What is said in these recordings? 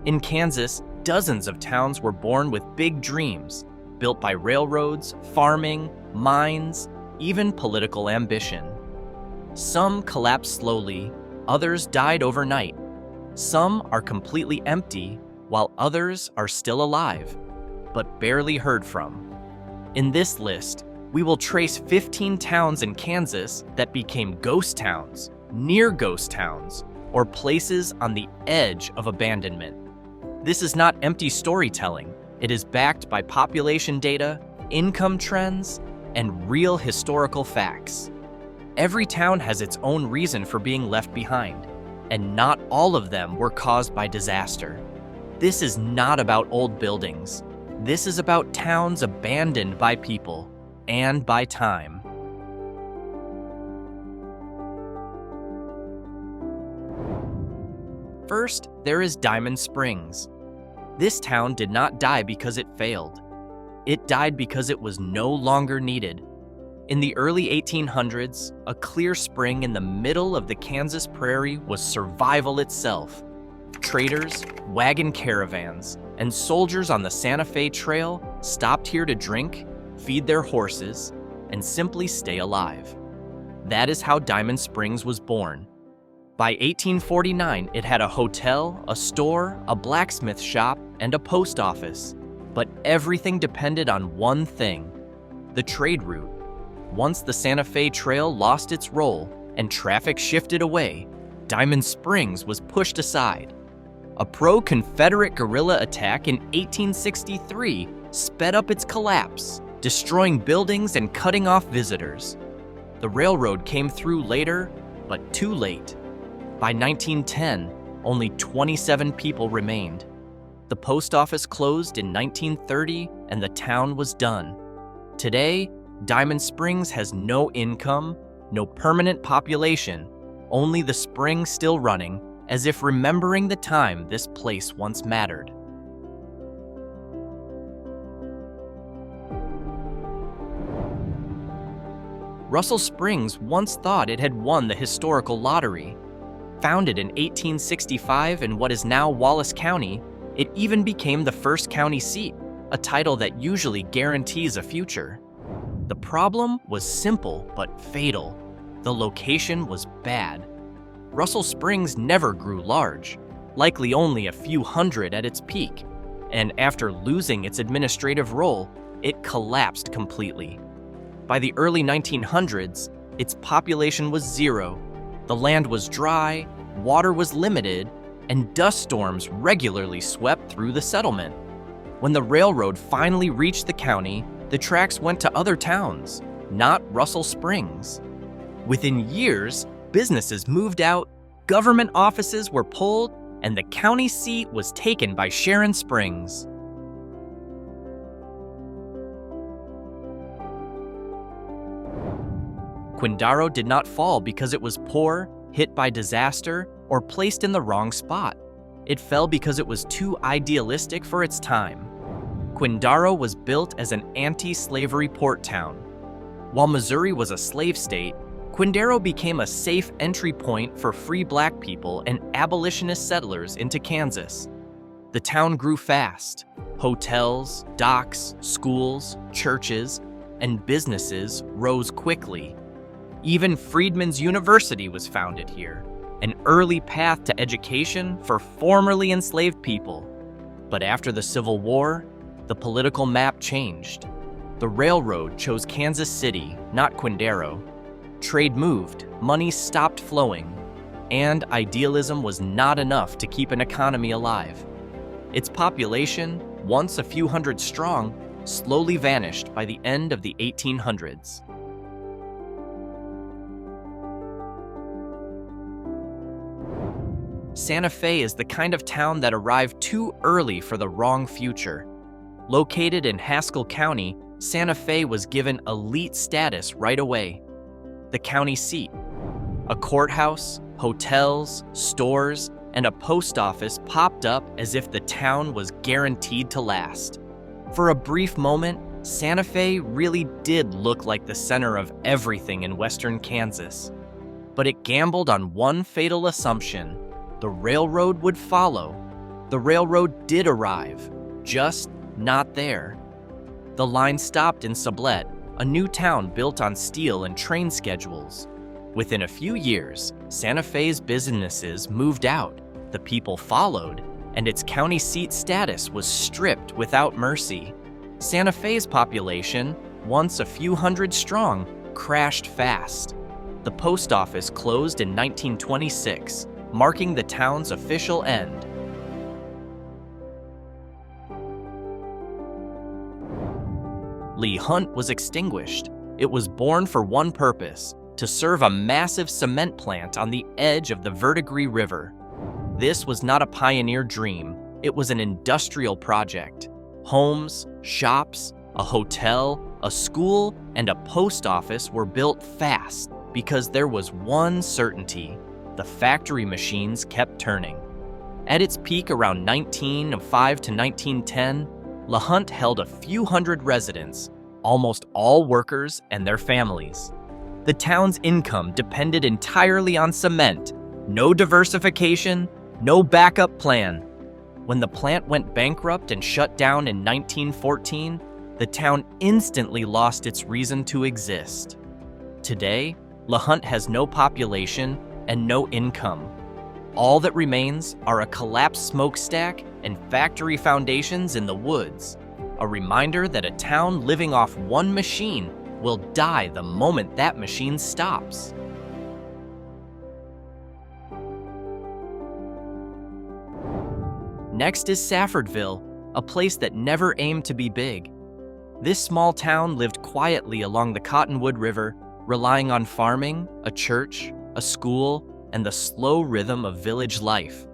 In Kansas, dozens of towns were born with big dreams, built by railroads, farming, mines, even political ambition. Some collapsed slowly, others died overnight. Some are completely empty, while others are still alive, but barely heard from. In this list, we will trace 15 towns in Kansas that became ghost towns, near ghost towns, or places on the edge of abandonment. This is not empty storytelling. It is backed by population data, income trends, and real historical facts. Every town has its own reason for being left behind, and not all of them were caused by disaster. This is not about old buildings. This is about towns abandoned by people and by time. First, there is Diamond Springs. This town did not die because it failed. It died because it was no longer needed. In the early 1800s, a clear spring in the middle of the Kansas prairie was survival itself. Traders, wagon caravans, and soldiers on the Santa Fe Trail stopped here to drink, feed their horses, and simply stay alive. That is how Diamond Springs was born. By 1849, it had a hotel, a store, a blacksmith shop, and a post office. But everything depended on one thing: the trade route. Once the Santa Fe Trail lost its role and traffic shifted away, Diamond Springs was pushed aside. A pro-Confederate guerrilla attack in 1863 sped up its collapse, destroying buildings and cutting off visitors. The railroad came through later, but too late. By 1910, only 27 people remained. The post office closed in 1930 and the town was done. Today, Diamond Springs has no income, no permanent population, only the spring still running, as if remembering the time this place once mattered. Russell Springs once thought it had won the historical lottery. Founded in 1865 in what is now Wallace County, it even became the first county seat, a title that usually guarantees a future. The problem was simple but fatal. The location was bad. Russell Springs never grew large, likely only a few hundred at its peak, and after losing its administrative role, it collapsed completely. By the early 1900s, its population was zero. The land was dry, water was limited, and dust storms regularly swept through the settlement. When the railroad finally reached the county, the tracks went to other towns, not Russell Springs. Within years, businesses moved out, government offices were pulled, and the county seat was taken by Sharon Springs. Quindaro did not fall because it was poor, hit by disaster, or placed in the wrong spot. It fell because it was too idealistic for its time. Quindaro was built as an anti-slavery port town. While Missouri was a slave state, Quindaro became a safe entry point for free black people and abolitionist settlers into Kansas. The town grew fast. Hotels, docks, schools, churches, and businesses rose quickly. Even Freedmen's University was founded here, an early path to education for formerly enslaved people. But after the Civil War, the political map changed. The railroad chose Kansas City, not Quindaro. Trade moved, money stopped flowing, and idealism was not enough to keep an economy alive. Its population, once a few hundred strong, slowly vanished by the end of the 1800s. Santa Fe is the kind of town that arrived too early for the wrong future. Located in Haskell County, Santa Fe was given elite status right away. The county seat, a courthouse, hotels, stores, and a post office popped up as if the town was guaranteed to last. For a brief moment, Santa Fe really did look like the center of everything in western Kansas. But it gambled on one fatal assumption: the railroad would follow. The railroad did arrive, just not there. The line stopped in Sublette, a new town built on steel and train schedules. Within a few years, Santa Fe's businesses moved out, the people followed, and its county seat status was stripped without mercy. Santa Fe's population, once a few hundred strong, crashed fast. The post office closed in 1926, marking the town's official end. Leigh Hunt was extinguished. It was born for one purpose: to serve a massive cement plant on the edge of the Verdigris River. This was not a pioneer dream, it was an industrial project. Homes, shops, a hotel, a school, and a post office were built fast because there was one certainty: the factory machines kept turning. At its peak around 1905 to 1910, LaHunt held a few hundred residents, almost all workers and their families. The town's income depended entirely on cement. No diversification, no backup plan. When the plant went bankrupt and shut down in 1914, the town instantly lost its reason to exist. Today, LaHunt has no population and no income. All that remains are a collapsed smokestack and factory foundations in the woods, a reminder that a town living off one machine will die the moment that machine stops. Next is Saffordville, a place that never aimed to be big. This small town lived quietly along the Cottonwood River, relying on farming, a church, a school, and the slow rhythm of village life.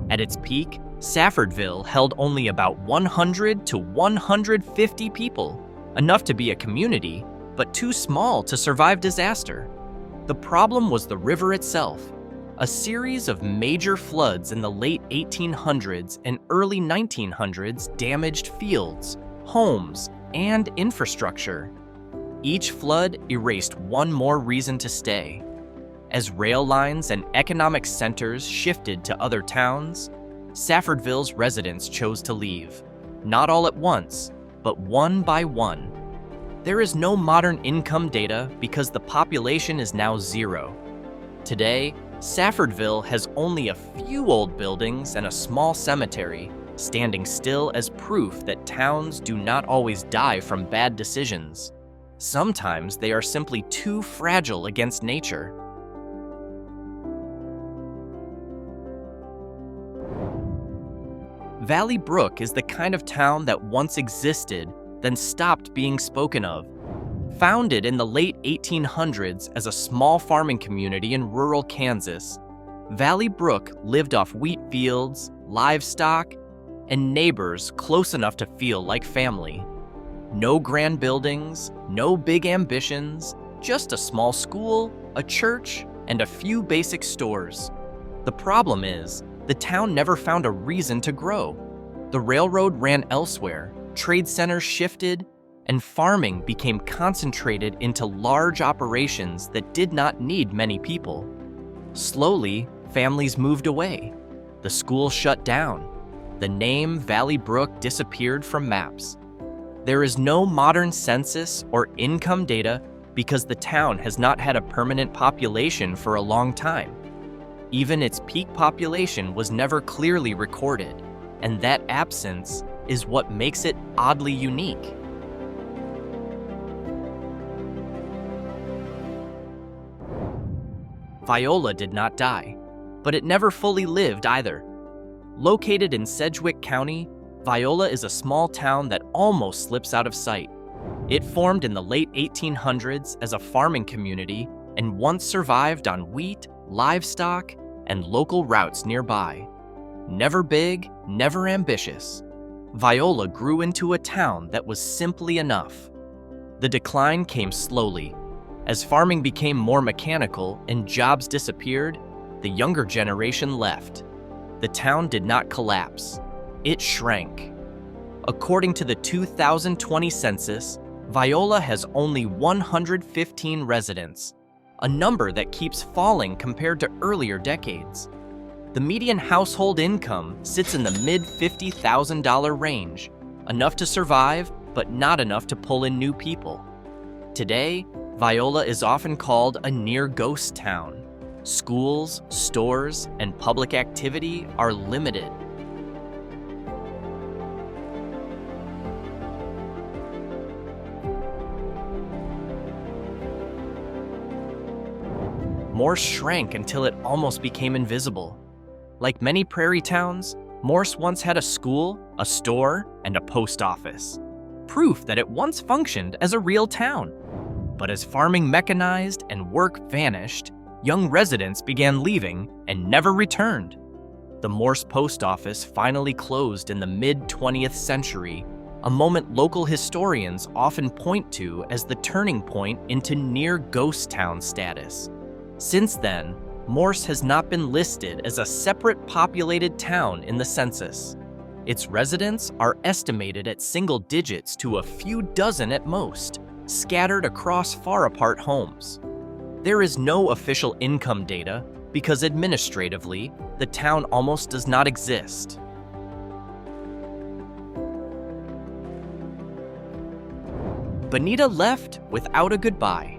At its peak, Saffordville held only about 100 to 150 people, enough to be a community, but too small to survive disaster. The problem was the river itself. A series of major floods in the late 1800s and early 1900s damaged fields, homes, and infrastructure. Each flood erased one more reason to stay. As rail lines and economic centers shifted to other towns, Saffordville's residents chose to leave. Not all at once, but one by one. There is no modern income data because the population is now zero. Today, Saffordville has only a few old buildings and a small cemetery, standing still as proof that towns do not always die from bad decisions. Sometimes they are simply too fragile against nature. Valley Brook is the kind of town that once existed, then stopped being spoken of. Founded in the late 1800s as a small farming community in rural Kansas, Valley Brook lived off wheat fields, livestock, and neighbors close enough to feel like family. No grand buildings, no big ambitions, just a small school, a church, and a few basic stores. The problem is, the town never found a reason to grow. The railroad ran elsewhere, trade centers shifted, and farming became concentrated into large operations that did not need many people. Slowly, families moved away. The school shut down. The name Valley Brook disappeared from maps. There is no modern census or income data because the town has not had a permanent population for a long time. Even its peak population was never clearly recorded, and that absence is what makes it oddly unique. Viola did not die, but it never fully lived either. Located in Sedgwick County, Viola is a small town that almost slips out of sight. It formed in the late 1800s as a farming community and once survived on wheat, livestock, and local routes nearby. Never big, never ambitious, Viola grew into a town that was simply enough. The decline came slowly. As farming became more mechanical and jobs disappeared, the younger generation left. The town did not collapse. It shrank. According to the 2020 census, Viola has only 115 residents, a number that keeps falling compared to earlier decades. The median household income sits in the mid-$50,000 range, enough to survive, but not enough to pull in new people. Today, Viola is often called a near-ghost town. Schools, stores, and public activity are limited. Morse shrank until it almost became invisible. Like many prairie towns, Morse once had a school, a store, and a post office. Proof that it once functioned as a real town. But as farming mechanized and work vanished, young residents began leaving and never returned. The Morse post office finally closed in the mid-20th century, a moment local historians often point to as the turning point into near ghost town status. Since then, Morse has not been listed as a separate populated town in the census. Its residents are estimated at single digits to a few dozen at most, scattered across far-apart homes. There is no official income data because administratively, the town almost does not exist. Bonita left without a goodbye.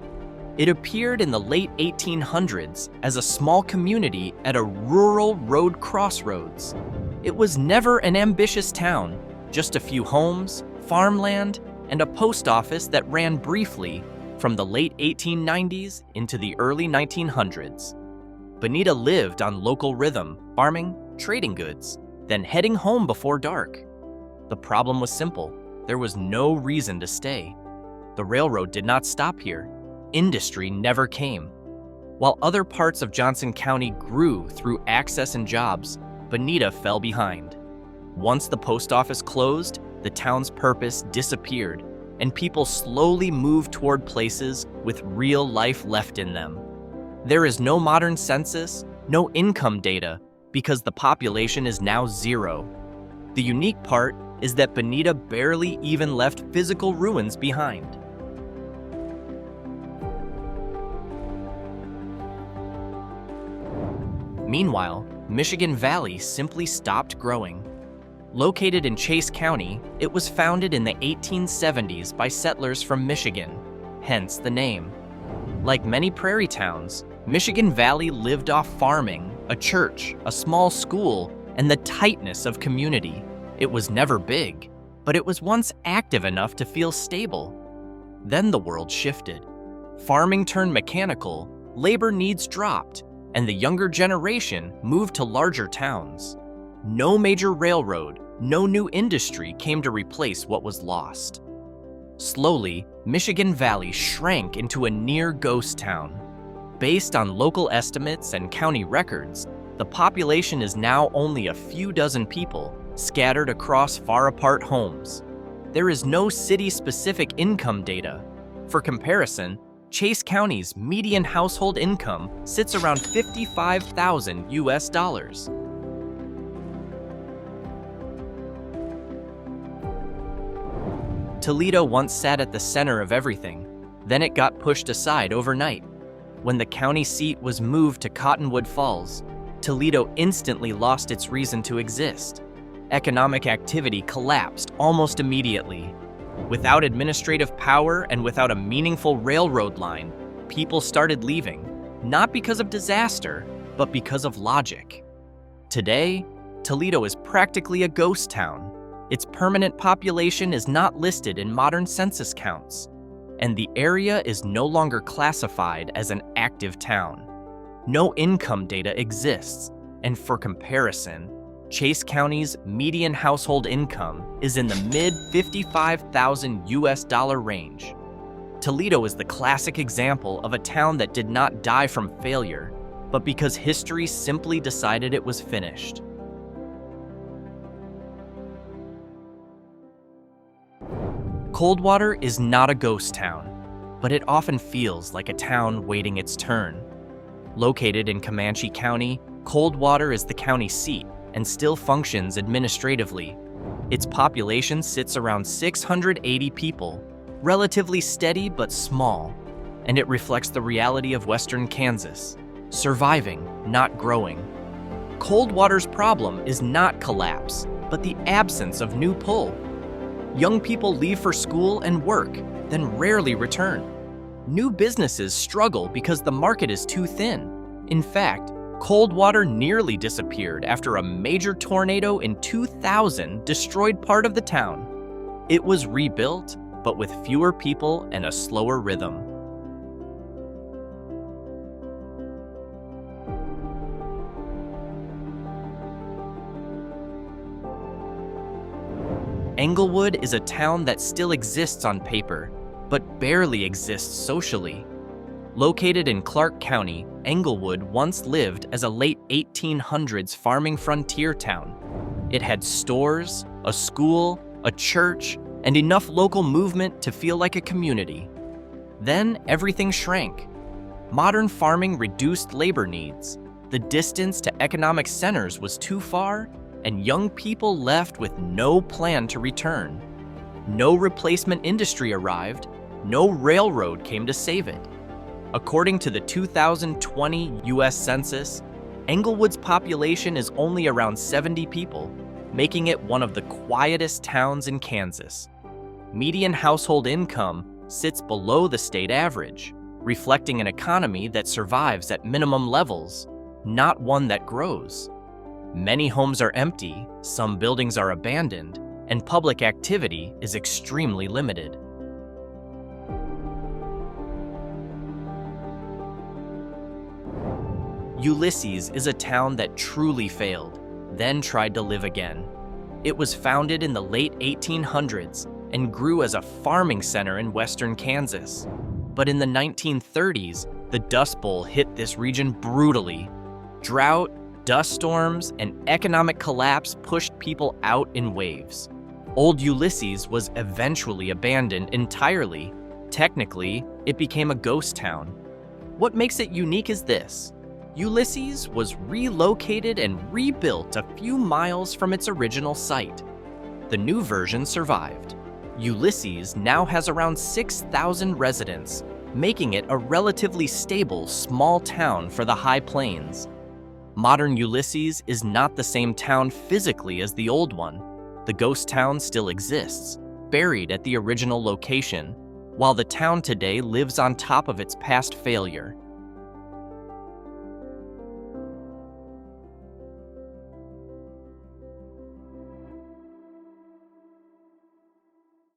It appeared in the late 1800s as a small community at a rural road crossroads. It was never an ambitious town, just a few homes, farmland, and a post office that ran briefly from the late 1890s into the early 1900s. Bonita lived on local rhythm, farming, trading goods, then heading home before dark. The problem was simple. There was no reason to stay. The railroad did not stop here. Industry never came. While other parts of Johnson County grew through access and jobs, Bonita fell behind. Once the post office closed, the town's purpose disappeared, and people slowly moved toward places with real life left in them. There is no modern census, no income data, because the population is now zero. The unique part is that Bonita barely even left physical ruins behind. Meanwhile, Michigan Valley simply stopped growing. Located in Chase County, it was founded in the 1870s by settlers from Michigan, hence the name. Like many prairie towns, Michigan Valley lived off farming, a church, a small school, and the tightness of community. It was never big, but it was once active enough to feel stable. Then the world shifted. Farming turned mechanical, labor needs dropped, and the younger generation moved to larger towns. No major railroad, no new industry came to replace what was lost. Slowly, Michigan Valley shrank into a near ghost town. Based on local estimates and county records, the population is now only a few dozen people, scattered across far-apart homes. There is no city-specific income data. For comparison, Chase County's median household income sits around $55,000 US. Toledo once sat at the center of everything. Then it got pushed aside overnight. When the county seat was moved to Cottonwood Falls, Toledo instantly lost its reason to exist. Economic activity collapsed almost immediately. Without administrative power and without a meaningful railroad line, people started leaving, not because of disaster, but because of logic. Today, Toledo is practically a ghost town. Its permanent population is not listed in modern census counts, and the area is no longer classified as an active town. No income data exists, and for comparison, Chase County's median household income is in the mid-$55,000 US range. Toledo is the classic example of a town that did not die from failure, but because history simply decided it was finished. Coldwater is not a ghost town, but it often feels like a town waiting its turn. Located in Comanche County, Coldwater is the county seat and still functions administratively. Its population sits around 680 people, relatively steady but small, and it reflects the reality of western Kansas, surviving, not growing. Coldwater's problem is not collapse, but the absence of new pull. Young people leave for school and work, then rarely return. New businesses struggle because the market is too thin. In fact, Coldwater nearly disappeared after a major tornado in 2000 destroyed part of the town. It was rebuilt, but with fewer people and a slower rhythm. Englewood is a town that still exists on paper, but barely exists socially. Located in Clark County, Englewood once lived as a late 1800s farming frontier town. It had stores, a school, a church, and enough local movement to feel like a community. Then everything shrank. Modern farming reduced labor needs. The distance to economic centers was too far, and young people left with no plan to return. No replacement industry arrived, no railroad came to save it. According to the 2020 US Census, Englewood's population is only around 70 people, making it one of the quietest towns in Kansas. Median household income sits below the state average, reflecting an economy that survives at minimum levels, not one that grows. Many homes are empty, some buildings are abandoned, and public activity is extremely limited. Ulysses is a town that truly failed, then tried to live again. It was founded in the late 1800s and grew as a farming center in western Kansas. But in the 1930s, the Dust Bowl hit this region brutally. Drought, dust storms, and economic collapse pushed people out in waves. Old Ulysses was eventually abandoned entirely. Technically, it became a ghost town. What makes it unique is this. Ulysses was relocated and rebuilt a few miles from its original site. The new version survived. Ulysses now has around 6,000 residents, making it a relatively stable small town for the High Plains. Modern Ulysses is not the same town physically as the old one. The ghost town still exists, buried at the original location, while the town today lives on top of its past failure.